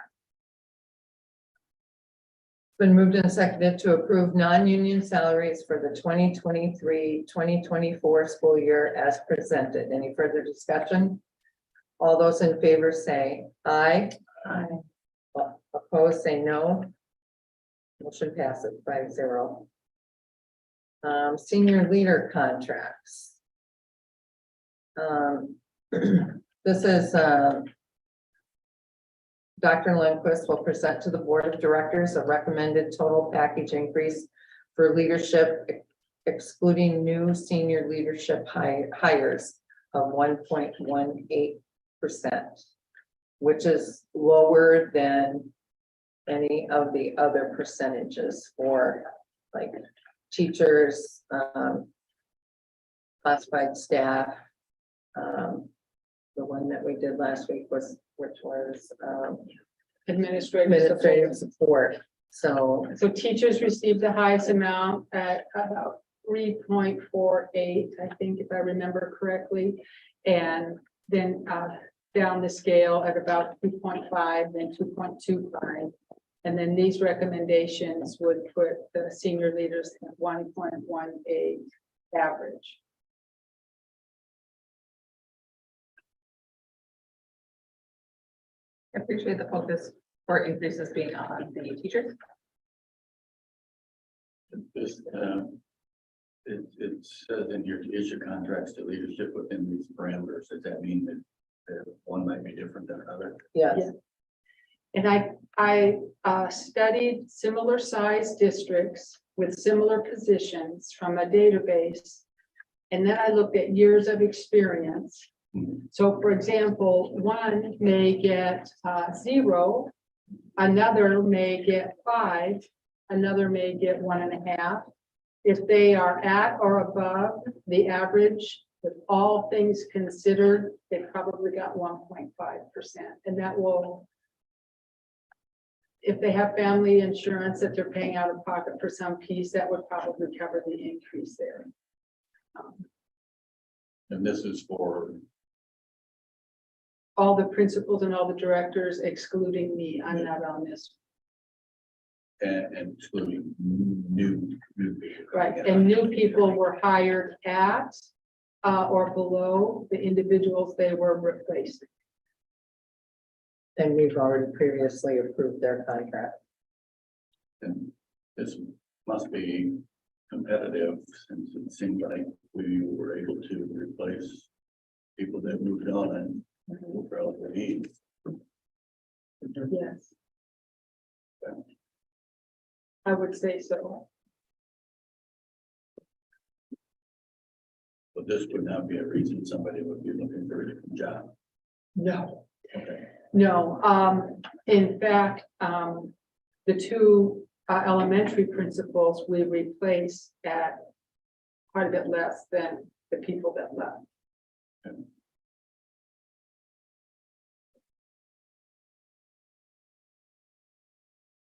Been moved and seconded to approve non-union salaries for the 2023-2024 school year as presented. Any further discussion? All those in favor say aye. Aye. Opposed, say no. Motion passes 5-0. Senior leader contracts. This is, Dr. Lundquist will present to the Board of Directors a recommended total package increase for leadership, excluding new senior leadership hires of 1.18%, which is lower than any of the other percentages for like teachers, classified staff. The one that we did last week was, which was administrative support. So So teachers received the highest amount at about 3.48, I think, if I remember correctly. And then down the scale at about 2.5, then 2.25. And then these recommendations would put the senior leaders at 1.18 average. I appreciate the focus for increases being on the teachers. This, it says in your issue contracts to leadership within these parameters. Does that mean that one might be different than another? yes, Yeah. And I studied similar sized districts with similar positions from a database. And then I looked at years of experience. So for example, one may get 0, another may get 5, another may get 1.5. If they are at or above the average, with all things considered, they probably got 1.5%. And that will, if they have family insurance that they're paying out of pocket for some piece, that would probably cover the increase there. And this is for, All the principals and all the directors excluding me, I'm not on this. and excluding new people. Right, and new people were hired at or below the individuals they were replacing. and we've already previously approved their contract. And this must be competitive since it seemed like we were able to replace people that moved on and relatively easy. Yes. I would say so. But this would not be a reason somebody would be looking for a different job. No. Okay. No, in fact, the two elementary principals we replaced at quite a bit less than the people that left.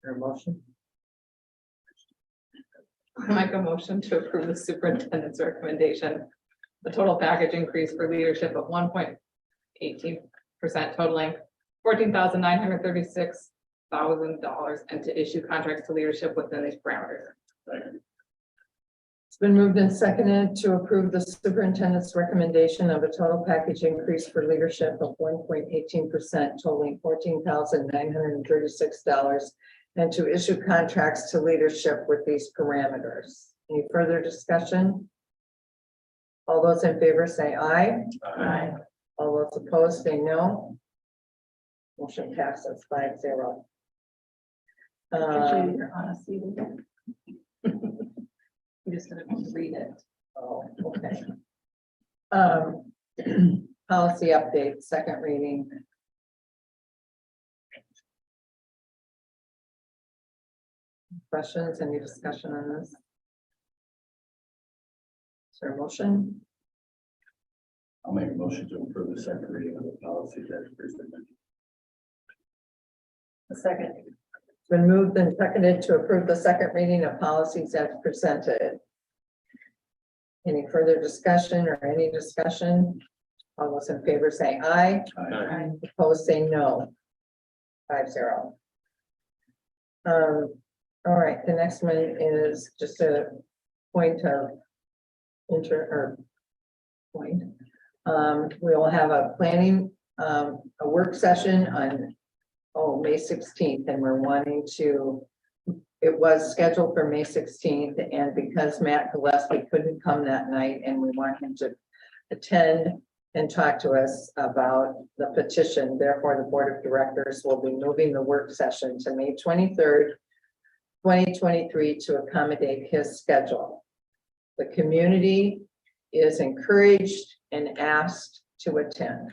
Your motion? I make a motion to approve the superintendent's recommendation. The total package increase for leadership of 18% totaling $14,936,000 and to issue contracts to leadership within these parameters. It's been moved and seconded to approve the superintendent's recommendation of a total package increase for leadership of 1.18% totaling $14,936 and to issue contracts to leadership with these parameters. Any further discussion? All those in favor say aye. Aye. All those opposed say no. Motion passes 5-0. Appreciate your honesty. I'm just gonna read it. Oh, okay. Policy update, second reading. Questions, any discussion on this? Is there a motion? I'll make a motion to approve the second reading of the policy as presented. A second. It's been moved and seconded to approve the second reading of policies as presented. Any further discussion or any discussion? All those in favor say aye. Aye. Opposed say no. 5-0. All right, the next one is just a point of point. We will have a planning, a work session on, May 16th, and we're wanting to, it was scheduled for May 16th, and because Matt Gillespie couldn't come that night, and we want him to attend and talk to us about the petition, therefore the board of directors will be moving the work session to May 23rd, 2023 to accommodate his schedule. The community is encouraged and asked to attend.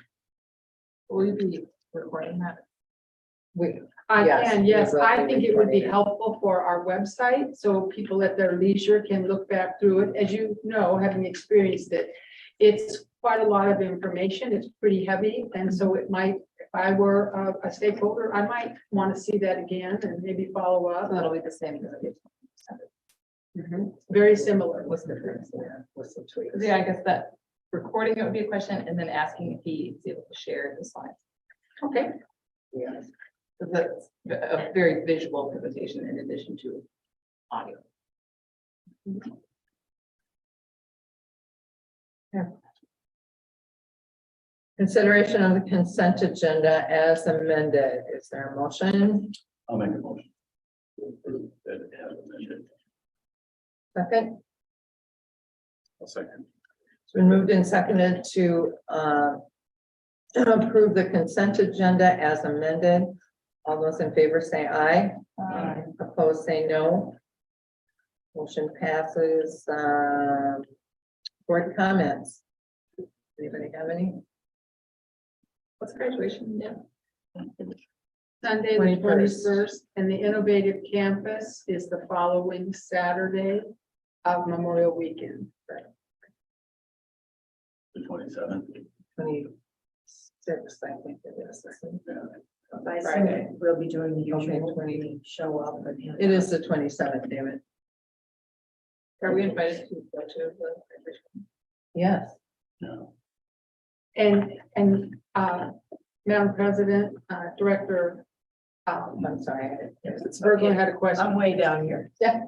Will you be recording that? I Yes, can, we yes, will I be think it would be recording it. helpful for our website, so people at their leisure can look back through it. As you know, having experienced it, it's quite a lot of information, it's pretty heavy, and so it might, if I were a stakeholder, I might want to see that again and maybe follow up. So that'll be the same. As it is. Very similar. What's the difference? Yeah, with some tweaks. Yeah, I guess that recording it would be a question and then asking if he is able to share the slides. Okay, Yes. That's a very visual presentation in addition to audio. Consideration of the consent agenda as amended. Is there a motion? I'll make a motion to approve that it has amended. Second? I'll second. It's been moved and seconded to approve the consent agenda as amended. All those in favor say aye. Aye. Opposed say no. Motion passes. Board comments. Anybody have any? What's graduation? Yeah. Sunday, the 21st. 21st, and the innovative campus is the following Saturday of Memorial Weekend. The 27th. 26, I think it is. I Friday. assume we'll be doing the Okay, usual, 20. show up and. It is the 27th, David. Are we invited to go to the graduation? Yes. No. And Madam President, Director, I'm sorry. Berglund had a question. I'm way down here. Yeah.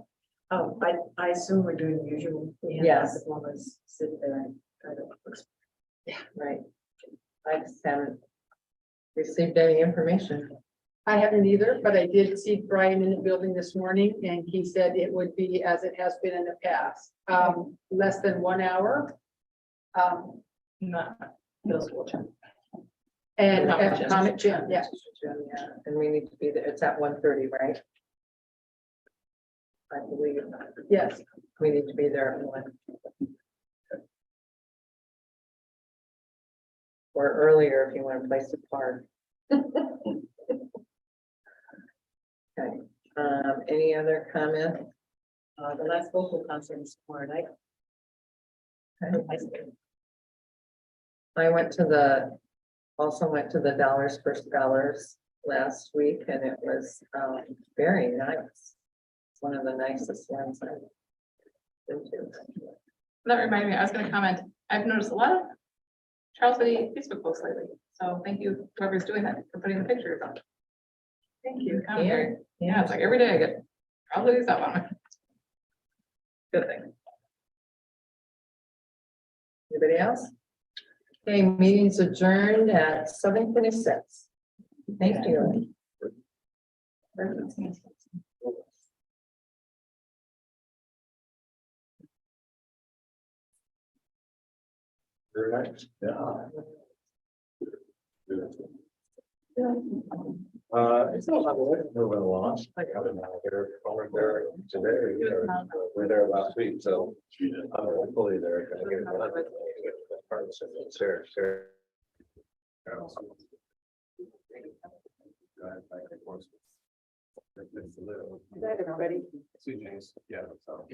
Oh, I assume we're doing the usual. Yes. As long as sit there and try to. Right. I just haven't received any information. I haven't either, but I did see Brian in the building this morning, and he said it would be as it has been in the past, less than 1 hour. Not middle school. And Comet at Gym. Comet Gym, yeah. Yeah, and we need to be there. It's at 1:30, right? I believe Yes, we need to be there at 1. Or earlier if you want to place to park. Okay, any other comment? The last vocal concert is tomorrow night. I also went to the Dollars for Scholars last week, and it was very nice. One of the nicest ones I've been to. That reminded me, I was gonna comment, I've noticed a lot of Charles City Facebook posts lately. So thank you, whoever's doing that, for putting the pictures up. Thank you. Commentary. Yeah, it's like every day I get probably stuff on it. Good thing. Anybody else? Okay, meeting's adjourned at 7:26. Thank you. Very nice. Yeah. It's not like we're moving along. Like, I don't know, they're over there today, we're there last week, so. Hopefully they're gonna get it done. Part of the system, Sarah. Is that everybody? CJ's, yeah, so.